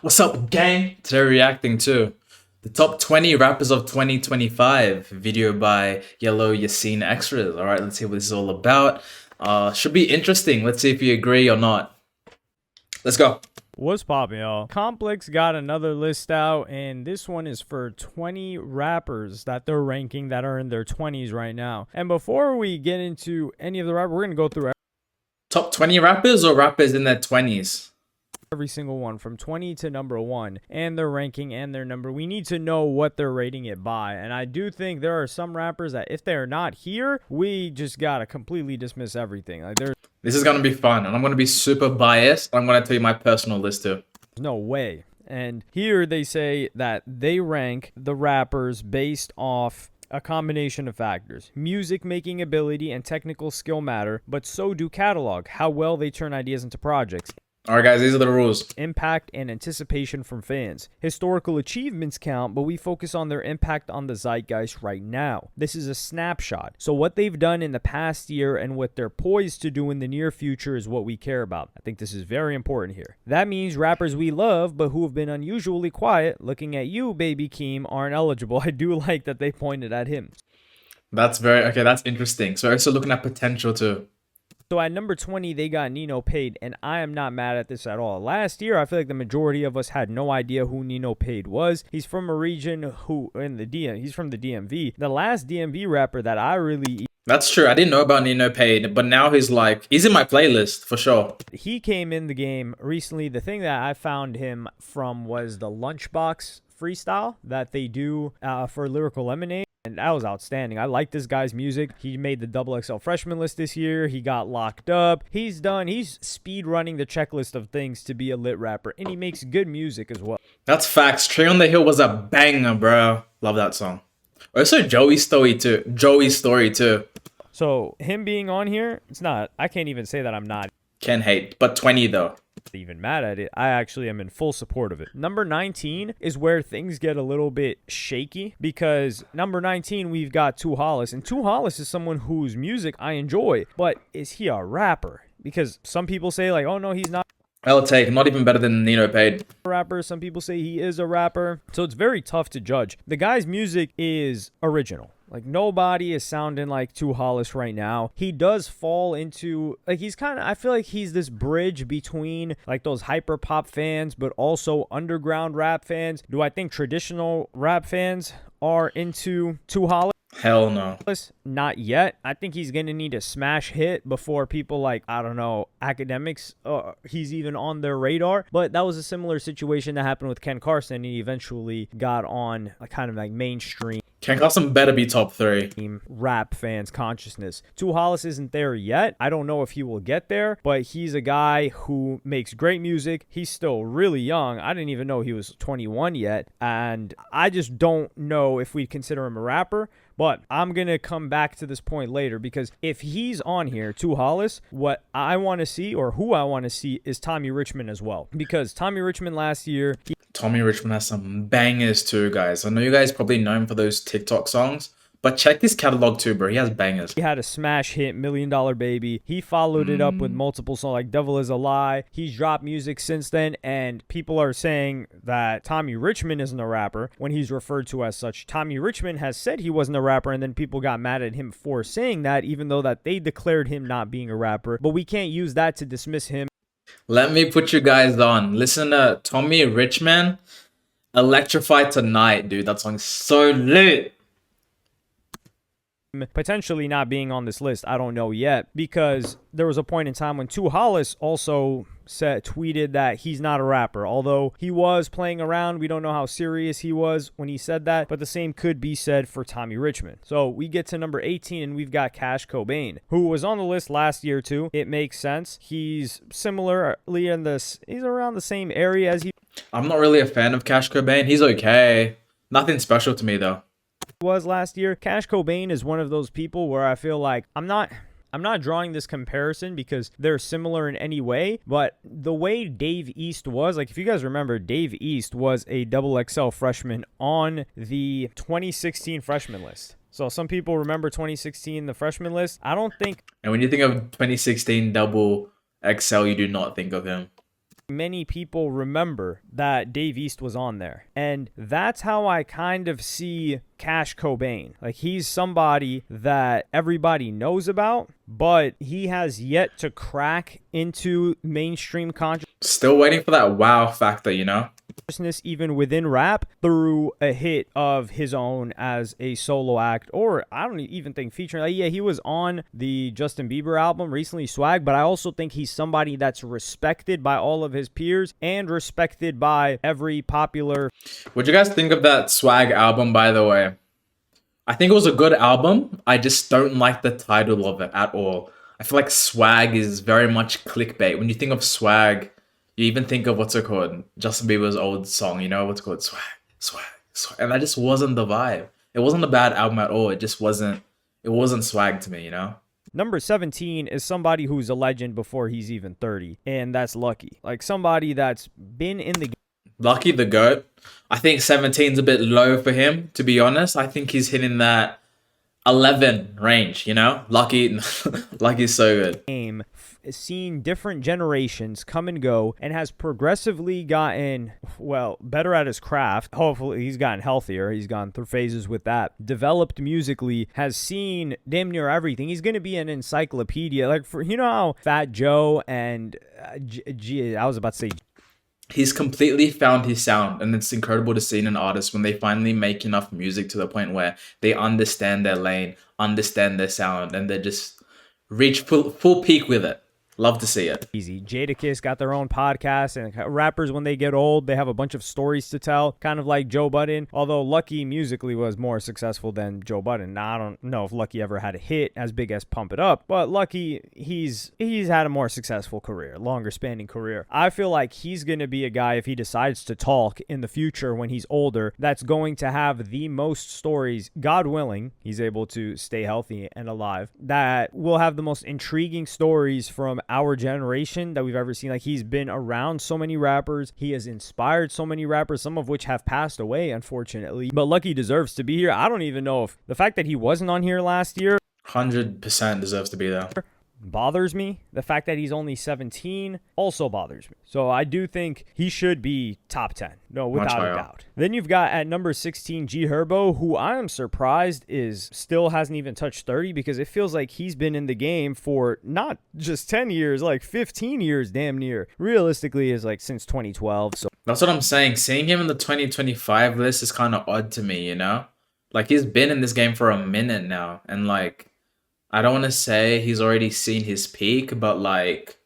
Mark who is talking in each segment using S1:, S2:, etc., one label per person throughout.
S1: What's up, gang? Today we're reacting to the top 20 rappers of 2025 video by Yellow Yassine Extras. All right, let's see what this is all about. Should be interesting. Let's see if you agree or not. Let's go.
S2: What's poppin', y'all? Complex got another list out, and this one is for 20 rappers that they're ranking that are in their 20s right now. And before we get into any of the rappers, we're going to go through
S1: Top 20 rappers or rappers in their 20s?
S2: every single one from 20 to number 1 and their ranking and their number. We need to know what they're rating it by. And I do think there are some rappers that if they're not here, we just got to completely dismiss everything. Like there's
S1: This is gonna be fun, and I'm gonna be super biased. I'm gonna tell you my personal list too.
S2: no way. And here they say that they rank the rappers based off a combination of factors. Music making ability and technical skill matter, but so do catalog, how well they turn ideas into projects,
S1: All right, guys, these are the rules.
S2: impact and anticipation from fans. Historical achievements count, but we focus on their impact on the zeitgeist right now. This is a snapshot. So what they've done in the past year and what they're poised to do in the near future is what we care about. I think this is very important here. That means rappers we love but who have been unusually quiet, looking at you, Baby Keem, aren't eligible. I do like that they pointed at him.
S1: That's very okay. That's interesting. So, also looking at potential too.
S2: So at number 20, they got Nino Pade, and I am not mad at this at all. Last year, I feel like the majority of us had no idea who Nino Pade was. He's from a region he's from the DMV. The last DMV rapper that I really
S1: That's true. I didn't know about Nino Pade, but now he's in my playlist for sure.
S2: he came in the game recently. The thing that I found him from was the Lunchbox freestyle that they do for Lyrical Lemonade. And that was outstanding. I like this guy's music. He made the Double XL freshman list this year. He got locked up. He's speed running the checklist of things to be a lit rapper. And he makes good music as well.
S1: That's facts. Trey on the Hill was a banger, bro. Love that song. Also, Joey's Story too. Joey's Story too.
S2: So him being on here, I can't even say that I'm not
S1: Can't hate. But 20 though.
S2: even mad at it. I actually am in full support of it. Number 19 is where things get a little bit shaky because number 19 we've got Tu Hollis, and Tu Hollis is someone whose music I enjoy, but is he a rapper? Because some people say like, oh no, he's not
S1: I'll take. Not even better than Nino Pade.
S2: a rapper. Some people say he is a rapper. So it's very tough to judge. The guy's music is original. Like nobody is sounding like Tu Hollis right now. He does fall into like I feel like he's this bridge between like those hyper pop fans but also underground rap fans. Do I think traditional rap fans are into Tu Hollis?
S1: Hell no.
S2: Not yet. I think he's going to need a smash hit before people like, I don't know, academics, he's even on their radar. But that was a similar situation that happened with Ken Carson. He eventually got on a kind of like mainstream
S1: Ken Carson better be top 3.
S2: rap fans' consciousness. Tu Hollis isn't there yet. I don't know if he will get there, but he's a guy who makes great music. He's still really young. I didn't even know he was 21 yet. And I just don't know if we'd consider him a rapper. But I'm going to come back to this point later because if he's on here, Tu Hollis, what I want to see or who I want to see is Tommy Richmond as well. Because Tommy Richmond last year,
S1: Tommy Richmond has some bangers too, guys. I know you guys probably know him for those TikTok songs, but check his catalog too, bro. He has bangers.
S2: he had a smash hit, $1 Million Baby. He followed it up with multiple songs like Devil Is a Lie. He's dropped music since then, and people are saying that Tommy Richmond isn't a rapper when he's referred to as such. Tommy Richmond has said he wasn't a rapper, and then people got mad at him for saying that, even though that they declared him not being a rapper. But we can't use that to dismiss him.
S1: Let me put you guys on. Listen to Tommy Richmond, Electrify Tonight, dude. That song's so lit.
S2: Potentially not being on this list, I don't know yet, because there was a point in time when Tu Hollis also tweeted that he's not a rapper, although he was playing around. We don't know how serious he was when he said that, but the same could be said for Tommy Richmond. So we get to number 18 and we've got Cash Cobain, who was on the list last year too. It makes sense. He's similarly he's around the same area as he
S1: I'm not really a fan of Cash Cobain. He's okay. Nothing special to me though.
S2: was last year. Cash Cobain is one of those people where I feel like I'm not drawing this comparison because they're similar in any way, but the way Dave East was, like if you guys remember, Dave East was a Double XL freshman on the 2016 freshman list. So some people remember 2016, the freshman list. I don't think.
S1: And when you think of 2016 Double XL, you do not think of him.
S2: many people remember that Dave East was on there. And that's how I kind of see Cash Cobain. Like, he's somebody that everybody knows about, but he has yet to crack into mainstream
S1: Still waiting for that wow factor, you know?
S2: consciousness, even within rap, through a hit of his own as a solo act, or I don't even think featuring. Like, yeah, he was on the Justin Bieber album recently, Swag, but I also think he's somebody that's respected by all of his peers and respected by every popular.
S1: What'd you guys think of that Swag album, by the way? I think it was a good album. I just don't like the title of it at all. I feel like Swag is very much clickbait. When you think of Swag, you even think of what's it called? Justin Bieber's old song, you know, what's it called? Swag, swag, swag. And that just wasn't the vibe. It wasn't a bad album at all. It wasn't Swag to me, you know?
S2: Number 17 is somebody who's a legend before he's even 30, and that's Lucky. Like, somebody that's been in the
S1: Lucky the GOAT. I think 17's a bit low for him, to be honest. I think he's hitting that 11 range, you know? Lucky's so good.
S2: game, seen different generations come and go, and has progressively gotten, well, better at his craft. Hopefully he's gotten healthier. He's gone through phases with that. Developed musically, has seen damn near everything. He's going to be an encyclopedia. Like, for, you know how Fat Joe and I was about to say,
S1: He's completely found his sound, and it's incredible to see in an artist when they finally make enough music to the point where they understand their lane, understand their sound, and they just reach full peak with it. Love to see it.
S2: easy. Jadakiss got their own podcast, and rappers, when they get old, they have a bunch of stories to tell, kind of like Joe Budden, although Lucky musically was more successful than Joe Budden. Now, I don't know if Lucky ever had a hit as big as Pump It Up, but Lucky, he's had a more successful career, longer spanning career. I feel like he's going to be a guy, if he decides to talk in the future when he's older, that's going to have the most stories, God willing, he's able to stay healthy and alive, that will have the most intriguing stories from our generation that we've ever seen. Like, he's been around so many rappers, he has inspired so many rappers, some of which have passed away, unfortunately, but Lucky deserves to be here. I don't even know if the fact that he wasn't on here last year
S1: 100% deserves to be there.
S2: bothers me. The fact that he's only 17 also bothers me. So I do think he should be top 10. No, without a doubt. Then you've got at number 16, G Herbo, who I am surprised is still hasn't even touched 30, because it feels like he's been in the game for not just 10 years, like 15 years damn near. Realistically is like since 2012. So
S1: That's what I'm saying. Seeing him in the 2025 list is kind of odd to me, you know? Like, he's been in this game for a minute now, and like, I don't want to say he's already seen his peak, but like,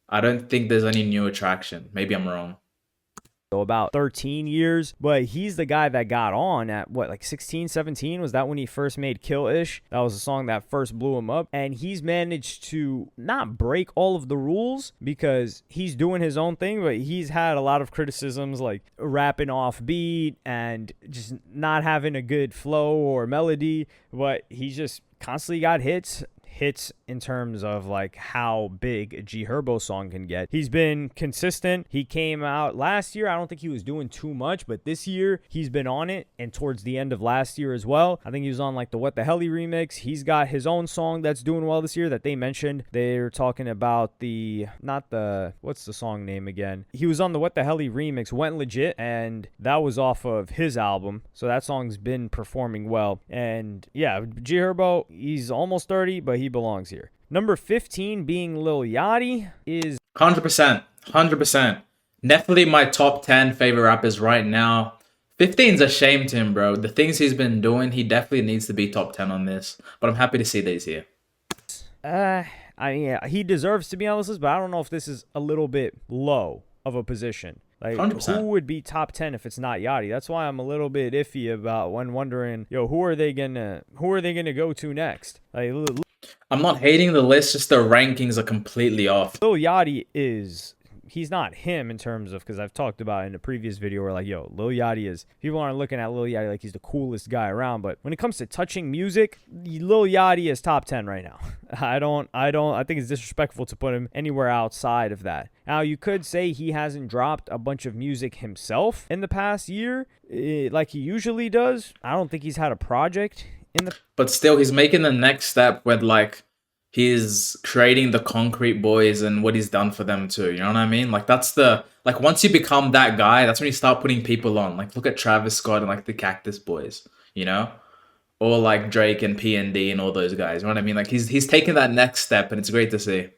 S1: I don't think there's any new attraction. Maybe I'm wrong.
S2: about 13 years, but he's the guy that got on at what, like 16, 17? Was that when he first made Kill Ish? That was the song that first blew him up. And he's managed to not break all of the rules because he's doing his own thing, but he's had a lot of criticisms, like rapping off beat and just not having a good flow or melody, but he's just constantly got hits in terms of like how big a G Herbo song can get. He's been consistent. He came out last year. I don't think he was doing too much, but this year he's been on it, and towards the end of last year as well. I think he was on like the What the Helly remix. He's got his own song that's doing well this year that they mentioned. They're talking about what's the song name again? He was on the What the Helly remix, Went Legit, and that was off of his album. So that song's been performing well. And yeah, G Herbo, he's almost 30, but he belongs here. Number 15 being Lil Yachty is
S1: 100%. Definitely my top 10 favorite rappers right now. 15's a shame to him, bro. The things he's been doing, he definitely needs to be top 10 on this. But I'm happy to see that he's here.
S2: yeah, he deserves to be on this list, but I don't know if this is a little bit low of a position. Like,
S1: 100%.
S2: who would be top 10 if it's not Yachty? That's why I'm a little bit iffy about when wondering, who are they gonna go to next? Like,
S1: I'm not hating the list, just the rankings are completely off.
S2: Lil Yachty he's not him in terms of, because I've talked about in a previous video where like, Lil Yachty is, people aren't looking at Lil Yachty like he's the coolest guy around, but when it comes to touching music, Lil Yachty is top 10 right now. I think it's disrespectful to put him anywhere outside of that. Now, you could say he hasn't dropped a bunch of music himself in the past year, like he usually does. I don't think he's had a project in the...
S1: But still, he's making the next step with like, he's creating the Concrete Boys and what he's done for them too. You know what I mean? Like that's the like once you become that guy, that's when you start putting people on. Like look at Travis Scott and like the Cactus Boys, you know? Or like Drake and PND and all those guys. You know what I mean? Like he's taking that next step and it's great to see.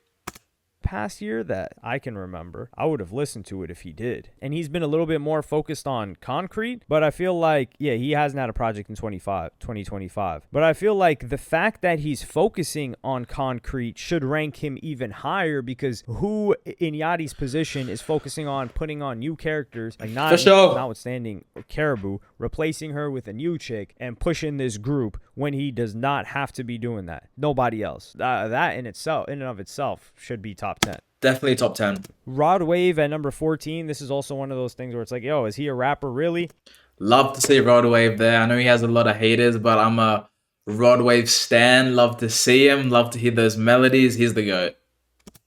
S2: Past year that I can remember, I would have listened to it if he did. And he's been a little bit more focused on Concrete, but I feel like, yeah, he hasn't had a project in 2025. But I feel like the fact that he's focusing on Concrete should rank him even higher, because who in Yachty's position is focusing on putting on new characters, like
S1: For sure.
S2: notwithstanding Caribou, replacing her with a new chick and pushing this group when he does not have to be doing that. Nobody else. That in and of itself should be top 10.
S1: Definitely top 10.
S2: Rod Wave at number 14. This is also one of those things where it's like, yo, is he a rapper really?
S1: Love to see Rod Wave there. I know he has a lot of haters, but I'm a Rod Wave stan. Love to see him. Love to hear those melodies. He's the GOAT.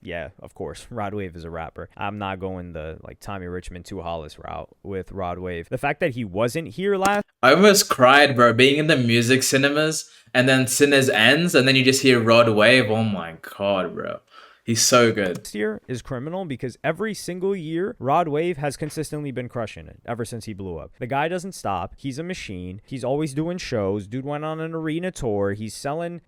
S2: Yeah, of course. Rod Wave is a rapper. I'm not going the like Tommy Richmond, 2 Hollis route with Rod Wave. The fact that he wasn't here last
S1: I almost cried, bro, being in the music cinemas and then Sinners ends and then you just hear Rod Wave. Oh my God, bro. He's so good.
S2: year is criminal, because every single year Rod Wave has consistently been crushing it ever since he blew up. The guy doesn't stop. He's a machine. He's always doing shows. Dude went on an arena tour. He's selling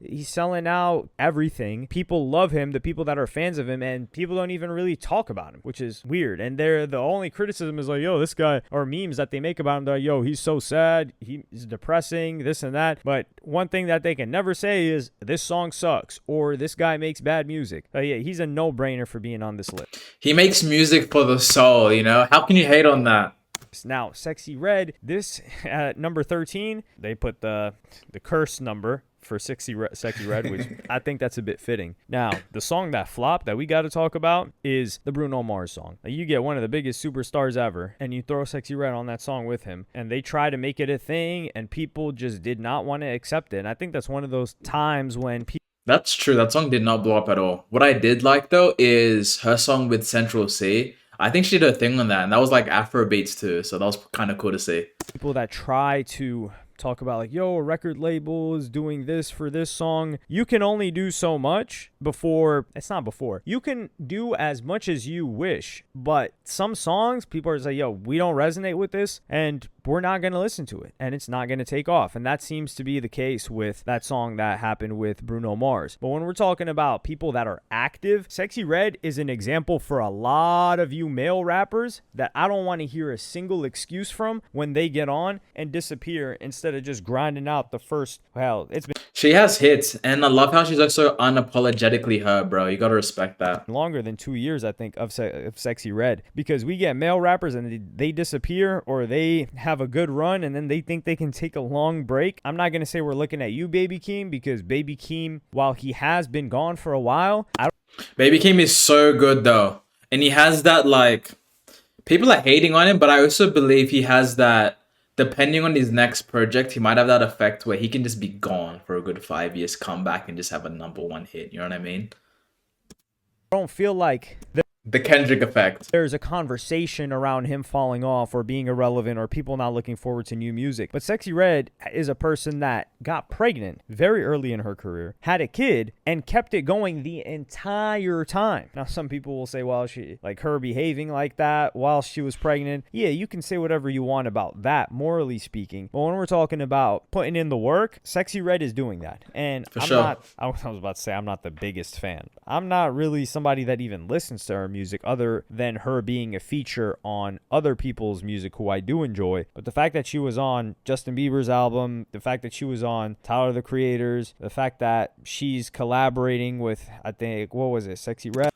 S2: out everything. People love him, the people that are fans of him, and people don't even really talk about him, which is weird. And they're the only criticism is like, yo, this guy, or memes that they make about him, they're like, yo, he's so sad, he's depressing, this and that. But one thing that they can never say is this song sucks or this guy makes bad music. Yeah, he's a no-brainer for being on this list.
S1: He makes music for the soul, you know? How can you hate on that?
S2: Now, Sexy Red, this at number 13, they put the curse number for Sexy Red, which I think that's a bit fitting. Now, the song that flopped that we got to talk about is the Bruno Mars song. Now, you get one of the biggest superstars ever, and you throw Sexy Red on that song with him, and they try to make it a thing, and people just did not want to accept it. And I think that's one of those times when people...
S1: That's true. That song did not blow up at all. What I did like, though, is her song with Central C. I think she did a thing on that, and that was like Afro beats too, so that was kind of cool to see.
S2: People that try to talk about like, yo, a record label is doing this for this song. You can only do so much before, it's not before. You can do as much as you wish, but some songs, people are just like, yo, we don't resonate with this, and we're not going to listen to it, and it's not going to take off. And that seems to be the case with that song that happened with Bruno Mars. But when we're talking about people that are active, Sexy Red is an example for a lot of you male rappers that I don't want to hear a single excuse from when they get on and disappear instead of just grinding out the first, well, it's been
S1: She has hits, and I love how she's also unapologetically her, bro. You gotta respect that.
S2: longer than 2 years, I think, of Sexy Red, because we get male rappers and they disappear, or they have a good run and then they think they can take a long break. I'm not going to say we're looking at you, Baby Keem, because Baby Keem, while he has been gone for a while,
S1: Baby Keem is so good, though. And he has that, like, people are hating on him, but I also believe he has that, depending on his next project, he might have that effect where he can just be gone for a good 5 years, come back and just have a #1 hit. You know what I mean?
S2: I don't feel like
S1: The Kendrick effect.
S2: there's a conversation around him falling off or being irrelevant or people not looking forward to new music. But Sexy Red is a person that got pregnant very early in her career, had a kid, and kept it going the entire time. Now, some people will say, well, she, like, her behaving like that while she was pregnant. Yeah, you can say whatever you want about that, morally speaking. But when we're talking about putting in the work, Sexy Red is doing that. And
S1: For sure.
S2: I was about to say, I'm not the biggest fan. I'm not really somebody that even listens to her music other than her being a feature on other people's music who I do enjoy. But the fact that she was on Justin Bieber's album, the fact that she was on Tyler the Creator's, the fact that she's collaborating with, I think, what was it, Sexy Red?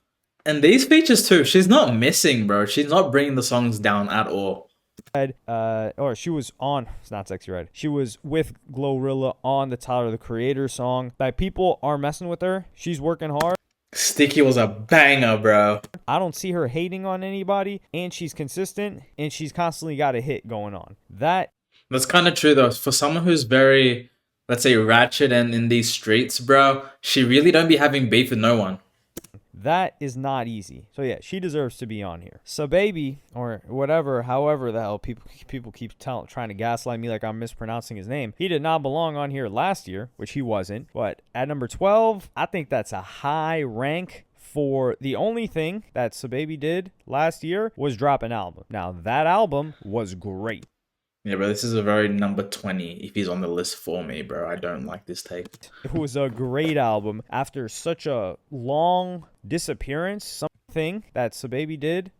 S1: And these features, too, she's not missing, bro. She's not bringing the songs down at all.
S2: Or she was on, it's not Sexy Red, she was with Glorilla on the Tyler the Creator song. That people are messing with her. She's working hard.
S1: Sticky was a banger, bro.
S2: I don't see her hating on anybody, and she's consistent, and she's constantly got a hit going on.
S1: That's kind of true, though. For someone who's very, let's say, ratchet and in these streets, bro, she really don't be having beef with no one.
S2: That is not easy. So yeah, she deserves to be on here. So baby, or whatever, however the hell people keep trying to gaslight me like I'm mispronouncing his name. He did not belong on here last year, which he wasn't. But at number 12, I think that's a high rank for the only thing that Sababy did last year was drop an album. Now that album was great.
S1: Yeah, bro, this is a very number 20 if he's on the list for me, bro. I don't like this take.
S2: It was a great album after such a long disappearance. Something that Sababy did,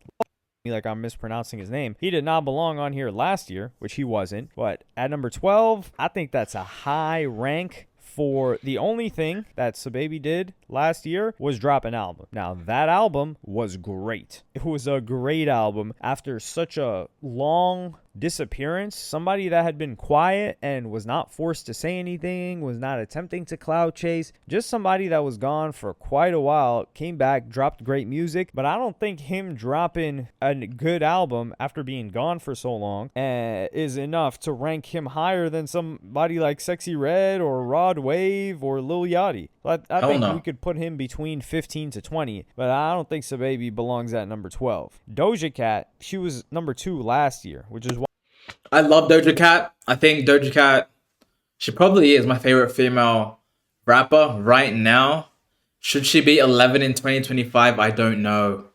S2: like I'm mispronouncing his name. He did not belong on here last year, which he wasn't. But at number 12, I think that's a high rank for the only thing that Sababy did last year was drop an album. Now that album was great. It was a great album after such a long disappearance. Somebody that had been quiet and was not forced to say anything, was not attempting to cloud chase, just somebody that was gone for quite a while, came back, dropped great music. But I don't think him dropping a good album after being gone for so long is enough to rank him higher than somebody like Sexy Red or Rod Wave or Lil Yachty. I think we could put him between 15 to 20, but I don't think Sababy belongs at number 12. Doja Cat, she was number 2 last year, which is why
S1: I love Doja Cat. I think Doja Cat, she probably is my favorite female rapper right now. Should she be 11 in 2025? I don't know.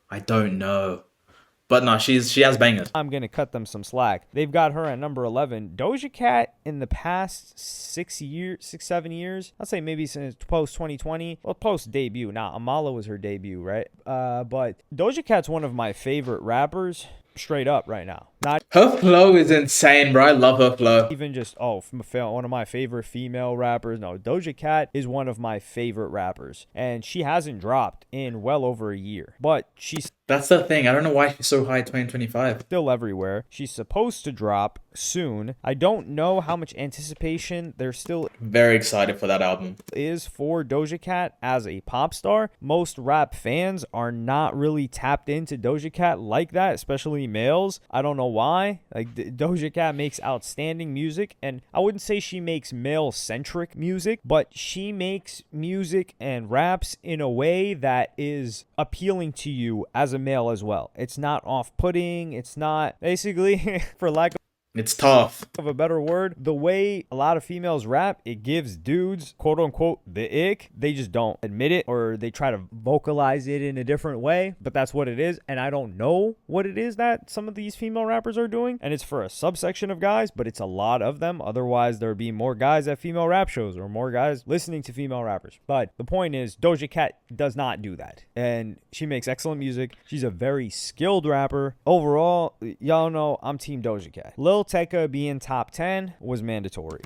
S1: But no, she has bangers.
S2: I'm going to cut them some slack. They've got her at number 11. Doja Cat in the past 7 years, I'll say maybe since post 2020, well, post debut. Now, Amala was her debut, right? But Doja Cat's one of my favorite rappers straight up right now. Not
S1: Her flow is insane, bro. I love her flow.
S2: even just, one of my favorite female rappers. No, Doja Cat is one of my favorite rappers. And she hasn't dropped in well over a year. But she's
S1: That's the thing. I don't know why she's so high 2025.
S2: still everywhere. She's supposed to drop soon. I don't know how much anticipation there still
S1: Very excited for that album.
S2: is for Doja Cat as a pop star. Most rap fans are not really tapped into Doja Cat like that, especially males. I don't know why. Like Doja Cat makes outstanding music, and I wouldn't say she makes male-centric music, but she makes music and raps in a way that is appealing to you as a male as well. It's not off-putting. It's not basically, for lack
S1: It's tough.
S2: of a better word, the way a lot of females rap, it gives dudes, quote unquote, the ick. They just don't admit it, or they try to vocalize it in a different way, but that's what it is. And I don't know what it is that some of these female rappers are doing, and it's for a subsection of guys, but it's a lot of them. Otherwise, there'd be more guys at female rap shows or more guys listening to female rappers. But the point is, Doja Cat does not do that, and she makes excellent music. She's a very skilled rapper. Overall, y'all know I'm team Doja Cat. Lil Tecca being top 10 was mandatory.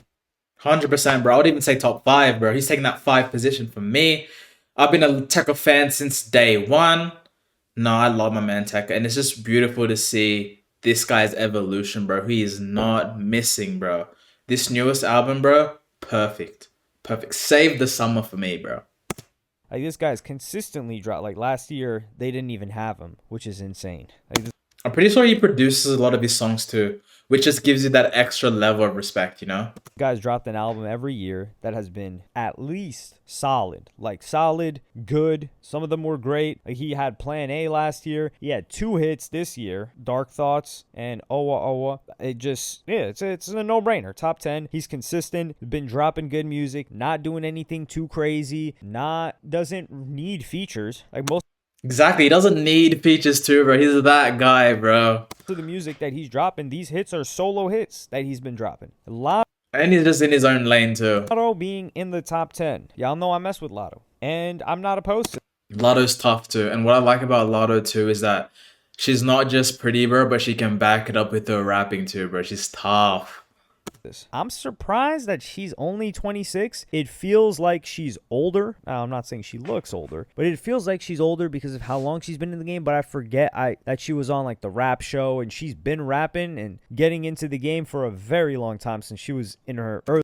S1: 100%, bro. I would even say top 5, bro. He's taking that 5 position from me. I've been a Tekka fan since day one. No, I love my man Tekka. And it's just beautiful to see this guy's evolution, bro. He is not missing, bro. This newest album, bro, perfect. Perfect. Save the summer for me, bro.
S2: Like, this guy's consistently dropped. Like, last year, they didn't even have him, which is insane. Like, this
S1: I'm pretty sure he produces a lot of his songs too, which just gives you that extra level of respect, you know?
S2: guy's dropped an album every year that has been at least solid. Like, solid, good. Some of them were great. Like, he had Plan A last year. He had 2 hits this year, Dark Thoughts and Owa Owa. It just, yeah, it's a no-brainer. Top 10. He's consistent, been dropping good music, not doing anything too crazy, doesn't need features. Like, most
S1: Exactly. He doesn't need features too, bro. He's that guy, bro.
S2: of the music that he's dropping, these hits are solo hits that he's been dropping. Lotto
S1: And he's just in his own lane too.
S2: being in the top 10. Y'all know I mess with Lotto, and I'm not opposed to
S1: Lotto's tough too. And what I like about Lotto too is that she's not just pretty, bro, but she can back it up with her rapping too, bro. She's tough.
S2: this. I'm surprised that she's only 26. It feels like she's older. Now, I'm not saying she looks older, but it feels like she's older because of how long she's been in the game. But I forget that she was on like the rap show, and she's been rapping and getting into the game for a very long time, since she was in her early.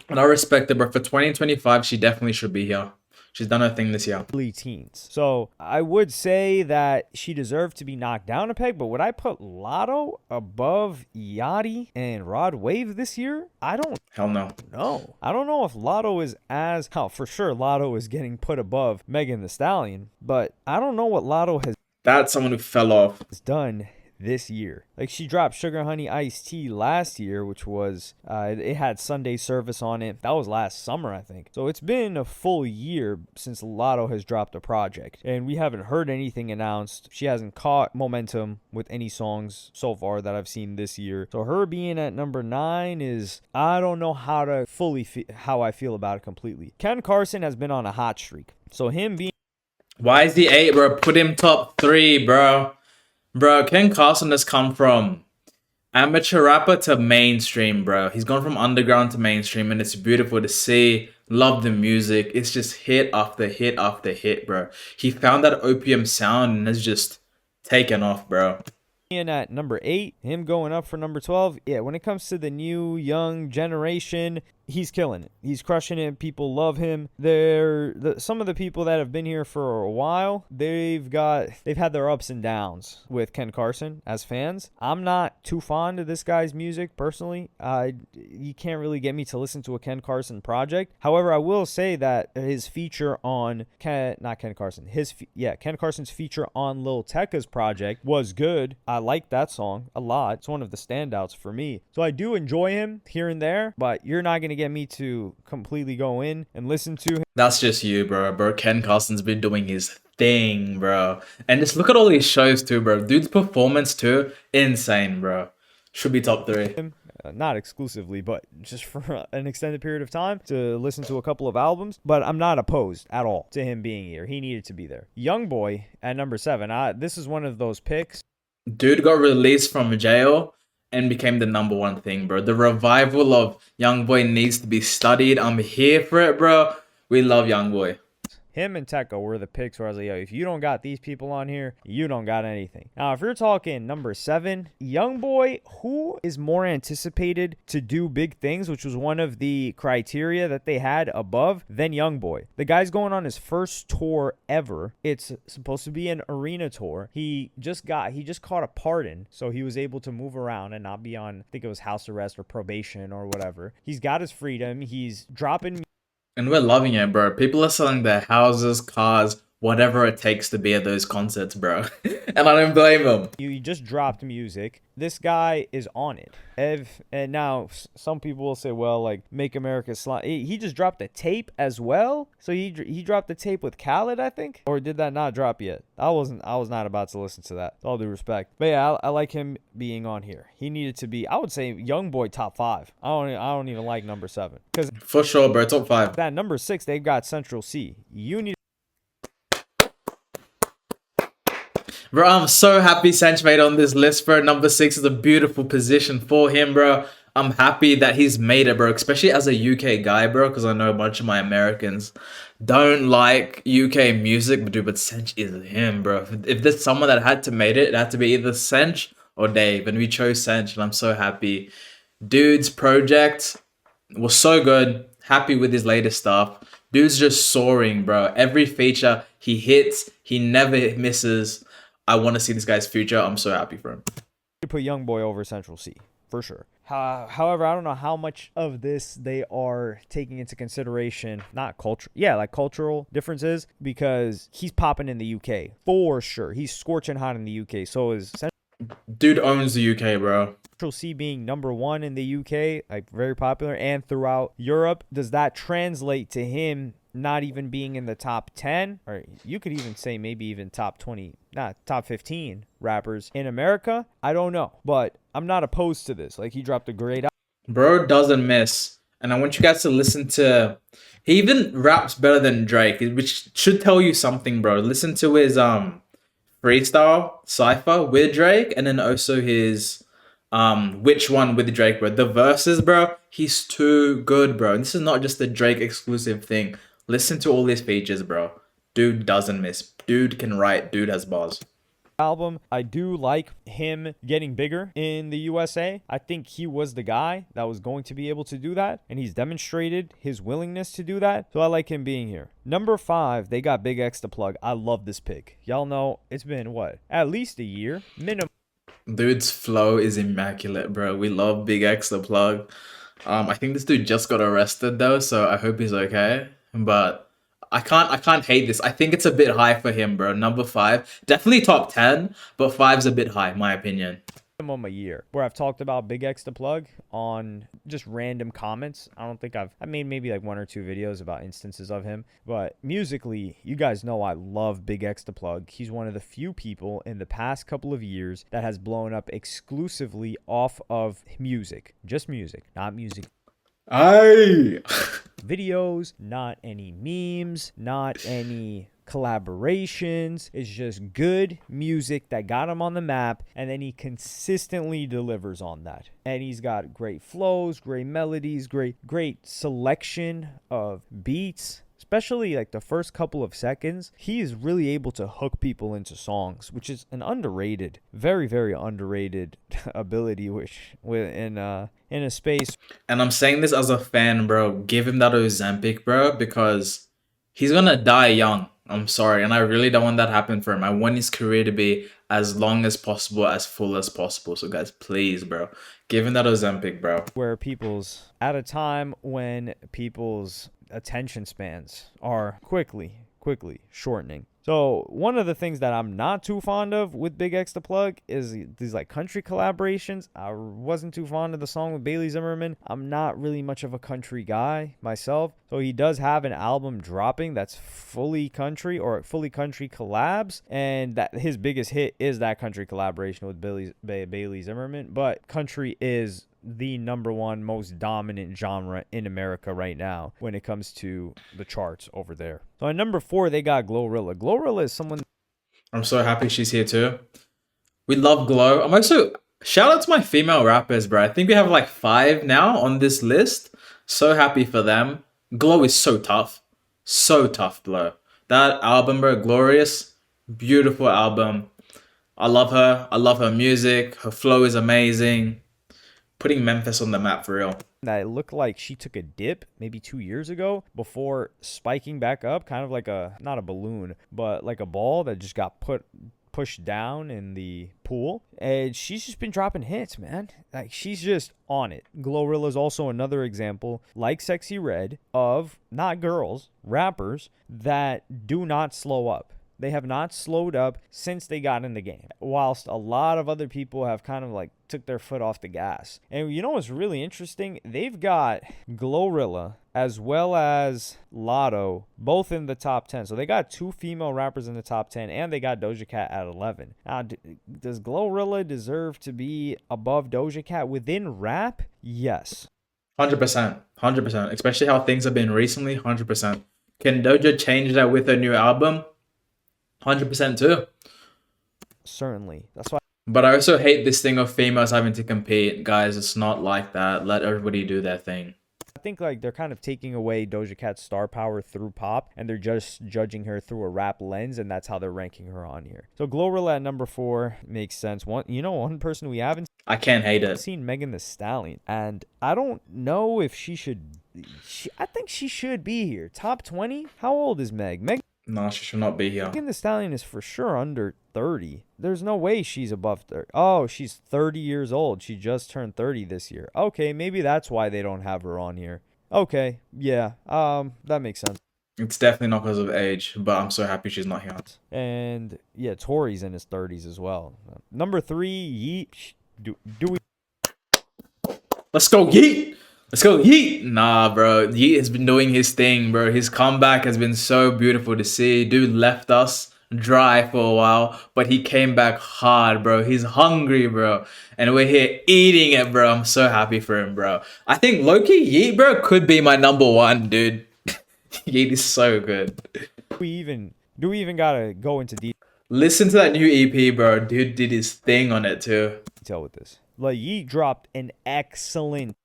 S1: And I respect it, but for 2025, she definitely should be here. She's done her thing this year.
S2: early teens. So I would say that she deserved to be knocked down a peg, but would I put Lotto above Yachty and Rod Wave this year? I don't
S1: Hell no.
S2: know. I don't know if Lotto is as, oh, for sure Lotto is getting put above Megan Thee Stallion, but I don't know what Lotto has
S1: That's someone who fell off.
S2: done this year. Like, she dropped Sugar Honey Iced Tea last year, which was it had Sunday Service on it. That was last summer, I think. So it's been a full year since Lotto has dropped a project, and we haven't heard anything announced. She hasn't caught momentum with any songs so far that I've seen this year. So her being at number 9 is, I don't know how to how I feel about it completely. Ken Carson has been on a hot streak, so him being
S1: Why is he 8, bro? Put him top 3, bro. Bro, Ken Carson has come from amateur rapper to mainstream, bro. He's gone from underground to mainstream, and it's beautiful to see. Love the music. It's just hit after hit after hit, bro. He found that opium sound and has just taken off, bro.
S2: at number 8, him going up for number 12. Yeah, when it comes to the new young generation, he's killing it. He's crushing it. People love him. Some of the people that have been here for a while, they've had their ups and downs with Ken Carson as fans. I'm not too fond of this guy's music personally. You can't really get me to listen to a Ken Carson project. However, I will say that his feature on Ken Carson's feature on Lil Tecca's project was good. I like that song a lot. It's one of the standouts for me. So I do enjoy him here and there, but you're not going to get me to completely go in and listen to him.
S1: That's just you, bro. Bro, Ken Carson's been doing his thing, bro. And just look at all these shows too, bro. Dude's performance too, insane, bro. Should be top 3.
S2: Not exclusively, but just for an extended period of time to listen to a couple of albums. But I'm not opposed at all to him being here. He needed to be there. Youngboy at number 7. This is one of those picks.
S1: Dude got released from jail and became the number 1 thing, bro. The revival of Youngboy needs to be studied. I'm here for it, bro. We love Youngboy.
S2: Him and Tecca were the picks where I was like, yo, if you don't got these people on here, you don't got anything. Now, if you're talking number 7, Youngboy, who is more anticipated to do big things, which was one of the criteria that they had above, than Youngboy. The guy's going on his first tour ever. It's supposed to be an arena tour. He just caught a pardon, so he was able to move around and not be on, I think it was house arrest or probation or whatever. He's got his freedom. He's dropping.
S1: And we're loving it, bro. People are selling their houses, cars, whatever it takes to be at those concerts, bro. And I don't blame them.
S2: You just dropped music. This guy is on it. And now some people will say, well, like, Make America Slime. He just dropped a tape as well. So he dropped the tape with Khaled, I think. Or did that not drop yet? I was not about to listen to that. With all due respect. But yeah, I like him being on here. He needed to be, I would say, Youngboy top 5. I don't even like number 7. Because
S1: For sure, bro. Top 5.
S2: that number 6, they've got Central C. You need.
S1: Bro, I'm so happy Sanch made on this list, bro. Number 6 is a beautiful position for him, bro. I'm happy that he's made it, bro. Especially as a UK guy, bro. Because I know a bunch of my Americans don't like UK music. But Sanch is him, bro. If there's someone that had to made it, it had to be either Sanch or Dave. And we chose Sanch, and I'm so happy. Dude's project was so good. Happy with his latest stuff. Dude's just soaring, bro. Every feature he hits, he never misses. I want to see this guy's future. I'm so happy for him.
S2: You put Youngboy over Central C, for sure. However, I don't know how much of this they are taking into consideration, not culture, like cultural differences, because he's popping in the UK, for sure. He's scorching hot in the UK, so is
S1: Dude owns the UK, bro.
S2: Central C being number 1 in the UK, like very popular, and throughout Europe. Does that translate to him not even being in the top 10, or you could even say maybe even top 20, not top 15 rappers in America? I don't know, but I'm not opposed to this. Like, he dropped a great album.
S1: Bro doesn't miss. And I want you guys to listen to... He even raps better than Drake, which should tell you something, bro. Listen to his freestyle cypher with Drake, and then also his Which One with Drake, bro. The verses, bro, he's too good, bro. And this is not just a Drake exclusive thing. Listen to all these features, bro. Dude doesn't miss. Dude can write. Dude has bars.
S2: album. I do like him getting bigger in the USA. I think he was the guy that was going to be able to do that, and he's demonstrated his willingness to do that. So I like him being here. Number 5, they got Big X the Plug. I love this pick. Y'all know it's been what? At least a year minimum.
S1: Dude's flow is immaculate, bro. We love Big X the Plug. I think this dude just got arrested though, so I hope he's okay. But I can't hate this. I think it's a bit high for him, bro. Number 5, definitely top 10, but 5's a bit high, in my opinion.
S2: A year where I've talked about Big X the Plug on just random comments. I don't think I made maybe like 1 or 2 videos about instances of him, but musically, you guys know I love Big X the Plug. He's one of the few people in the past couple of years that has blown up exclusively off of music, just music, not music
S1: Aye.
S2: videos, not any memes, not any collaborations. It's just good music that got him on the map, and then he consistently delivers on that. And he's got great flows, great melodies, great selection of beats. Especially like the first couple of seconds, he is really able to hook people into songs, which is an underrated, very, very underrated ability, which in a space.
S1: And I'm saying this as a fan, bro. Give him that Ozempic, bro, because he's gonna die young. I'm sorry, and I really don't want that to happen for him. I want his career to be as long as possible, as full as possible. So guys, please, bro, give him that Ozempic, bro.
S2: Where at a time when people's attention spans are quickly shortening. So one of the things that I'm not too fond of with Big X the Plug is these like country collaborations. I wasn't too fond of the song with Bailey Zimmerman. I'm not really much of a country guy myself. So he does have an album dropping that's fully country or fully country collabs, and that his biggest hit is that country collaboration with Bailey Zimmerman. But country is the number 1 most dominant genre in America right now when it comes to the charts over there. So at number 4, they got Glorilla. Glorilla is someone.
S1: I'm so happy she's here too. We love Glow. I'm also shout out to my female rappers, bro. I think we have like 5 now on this list. So happy for them. Glow is so tough. So tough, Glow. That album, bro, Glorious. Beautiful album. I love her. I love her music. Her flow is amazing. Putting Memphis on the map for real.
S2: That it looked like she took a dip maybe 2 years ago before spiking back up, kind of like not a balloon, but like a ball that just got pushed down in the pool. And she's just been dropping hits, man. Like, she's just on it. Glorilla is also another example, like Sexy Red, of not girls, rappers that do not slow up. They have not slowed up since they got in the game, whilst a lot of other people have kind of like took their foot off the gas. And you know what's really interesting? They've got Glorilla as well as Lotto both in the top 10. So they got 2 female rappers in the top 10, and they got Doja Cat at 11. Now, does Glorilla deserve to be above Doja Cat within rap? Yes.
S1: 100%. 100%. Especially how things have been recently. 100%. Can Doja change that with her new album? 100% too.
S2: Certainly. That's why.
S1: But I also hate this thing of females having to compete. Guys, it's not like that. Let everybody do their thing.
S2: I think like they're kind of taking away Doja Cat's star power through pop, and they're just judging her through a rap lens, and that's how they're ranking her on here. So Glorilla at number 4 makes sense. One person we haven't
S1: I can't hate it.
S2: seen, Megan Thee Stallion, and I don't know if she should. I think she should be here. Top 20. How old is Meg?
S1: No, she should not be here.
S2: Megan Thee Stallion is for sure under 30. There's no way she's above 30. Oh, she's 30 years old. She just turned 30 this year. Okay, maybe that's why they don't have her on here. Okay, yeah, that makes sense.
S1: It's definitely not because of age, but I'm so happy she's not here.
S2: And yeah, Tory's in his 30s as well. Number 3, Yeet. Do we?
S1: Let's go, Yeet! Let's go, Yeet! Nah, bro. Yeet has been doing his thing, bro. His comeback has been so beautiful to see. Dude left us dry for a while, but he came back hard, bro. He's hungry, bro. And we're here eating it, bro. I'm so happy for him, bro. I think Loki Yeet, bro, could be my number 1, dude. Yeet is so good.
S2: Do we even gotta go into
S1: Listen to that new EP, bro. Dude did his thing on it too.
S2: detail with this? Like, Yeet dropped an excellent.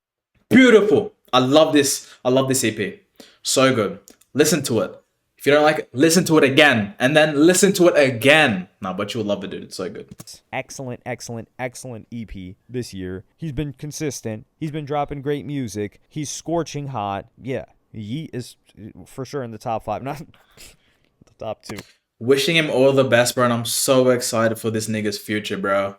S1: Beautiful. I love this EP. So good. Listen to it. If you don't like it, listen to it again, and then listen to it again. Nah, but you'll love it, dude. It's so good.
S2: Excellent, excellent, excellent EP this year. He's been consistent. He's been dropping great music. He's scorching hot. Yeah, Yeet is for sure in the top 5, not the top 2.
S1: Wishing him all the best, bro, and I'm so excited for this nigga's future, bro.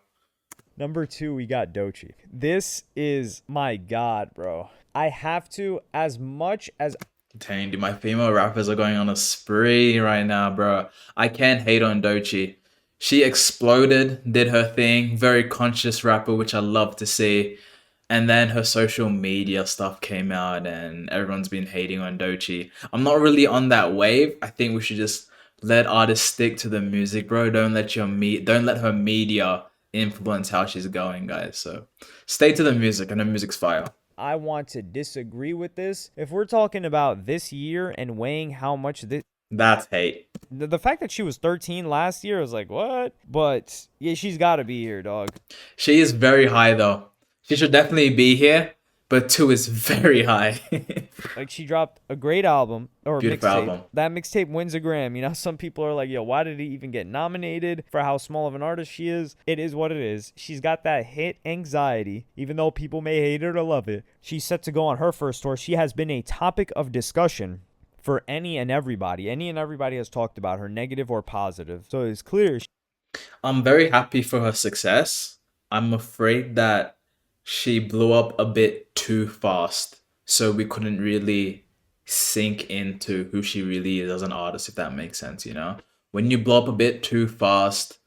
S2: Number 2, we got Doechii. This is my god, bro. I have to, as much as
S1: Dang, dude, my female rappers are going on a spree right now, bro. I can't hate on Doechii. She exploded, did her thing, very conscious rapper, which I love to see. And then her social media stuff came out and everyone's been hating on Doechii. I'm not really on that wave. I think we should just let artists stick to the music, bro. Don't let her media influence how she's going, guys. So stay to the music, and the music's fire.
S2: I want to disagree with this. If we're talking about this year and weighing how much this,
S1: That's hate.
S2: the fact that she was 13 last year, I was like, what? But yeah, she's got to be here, dog.
S1: She is very high though. She should definitely be here, but 2 is very high.
S2: Like, she dropped a great album or
S1: Beautiful
S2: mixtape.
S1: album.
S2: That mixtape wins a Gram. You know, some people are like, yo, why did he even get nominated for how small of an artist she is? It is what it is. She's got that hit anxiety, even though people may hate it or love it. She's set to go on her first tour. She has been a topic of discussion for any and everybody. Any and everybody has talked about her, negative or positive. So it's clear.
S1: I'm very happy for her success. I'm afraid that she blew up a bit too fast, so we couldn't really sink into who she really is as an artist, if that makes sense, you know? When you blow up a bit too fast,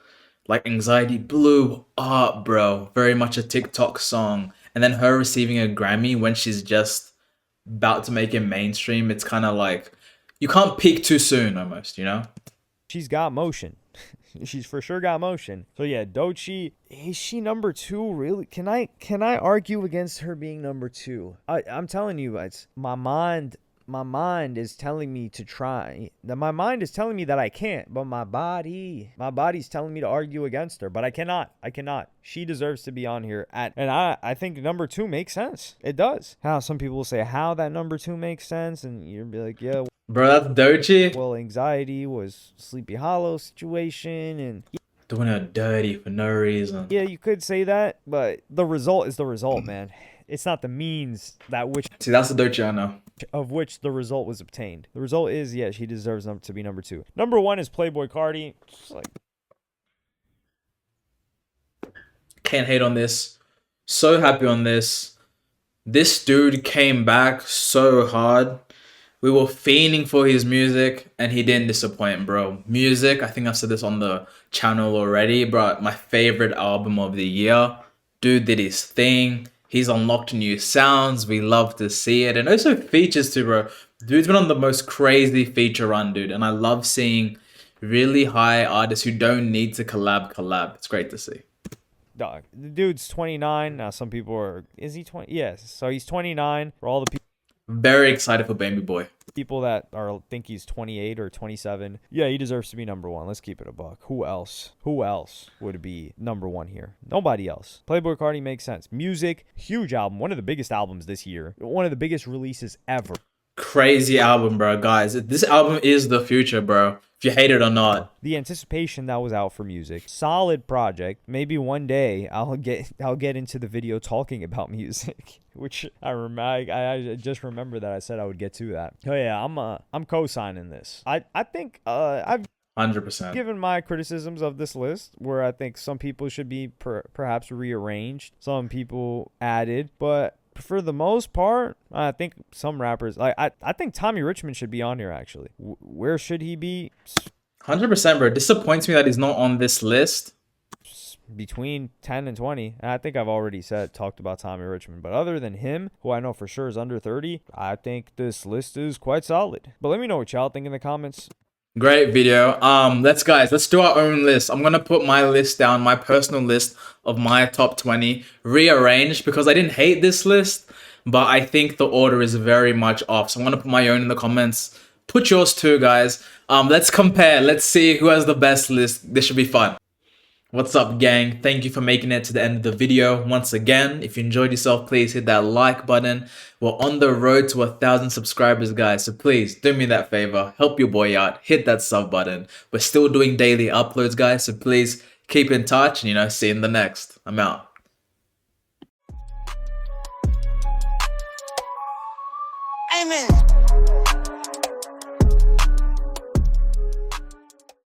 S1: like Anxiety blew up, bro. Very much a TikTok song. And then her receiving a Grammy when she's just about to make it mainstream, it's kind of like, you can't peak too soon almost, you know?
S2: She's got motion. She's for sure got motion. So yeah, Doechii, is she number 2 really? Can I argue against her being number 2? I'm telling you, it's my mind is telling me to try. My mind is telling me that I can't, but my body's telling me to argue against her, but I cannot. She deserves to be on here and I think number 2 makes sense. It does. How some people will say how that number 2 makes sense, and you'll be like, yeah,
S1: Bro, that's Doechii.
S2: well, Anxiety was Sleepy Hollow situation, and
S1: Doing her dirty for no reason.
S2: yeah, you could say that, but the result is the result, man. It's not the means
S1: See, that's the Doechii I know.
S2: of which the result was obtained. The result is, yeah, she deserves to be number 2. Number 1 is Playboi Carti. Just like,
S1: Can't hate on this. So happy on this. This dude came back so hard. We were fiending for his music, and he didn't disappoint, bro. Music, I think I've said this on the channel already, bro. My favorite album of the year. Dude did his thing. He's unlocked new sounds. We love to see it. And also features too, bro. Dude's been on the most crazy feature run, dude. And I love seeing really high artists who don't need to collab. It's great to see.
S2: dog, the dude's 29. Now, some people are, is he 20? Yes. So he's 29. For all the
S1: Very excited for Baby Boy.
S2: people that think he's 28 or 27, yeah, he deserves to be number 1. Let's keep it a buck. Who else would be number 1 here? Nobody else. Playboi Carti makes sense. Music, huge album, one of the biggest albums this year, one of the biggest releases ever.
S1: Crazy album, bro. Guys, this album is the future, bro. If you hate it or not.
S2: The anticipation that was out for music, solid project. Maybe one day I'll get into the video talking about music, which I just remember that I said I would get to that. Oh yeah, I'm co-signing this. I think I've
S1: 100%.
S2: given my criticisms of this list, where I think some people should be perhaps rearranged, some people added, but for the most part, I think some rappers, I think Tommy Richmond should be on here, actually. Where should he be?
S1: 100%, bro. It disappoints me that he's not on this list.
S2: Between 10 and 20. And I think I've already talked about Tommy Richmond. But other than him, who I know for sure is under 30, I think this list is quite solid. But let me know what y'all think in the comments.
S1: Great video. Let's do our own list. I'm gonna put my list down, my personal list of my top 20, rearranged, because I didn't hate this list, but I think the order is very much off. So I'm gonna put my own in the comments. Put yours too, guys. Let's compare. Let's see who has the best list. This should be fun. What's up, gang? Thank you for making it to the end of the video. Once again, if you enjoyed yourself, please hit that like button. We're on the road to 1,000 subscribers, guys, so please do me that favor, help your boy out, hit that sub button. We're still doing daily uploads, guys, so please keep in touch and see you in the next. I'm out.
S3: Amen.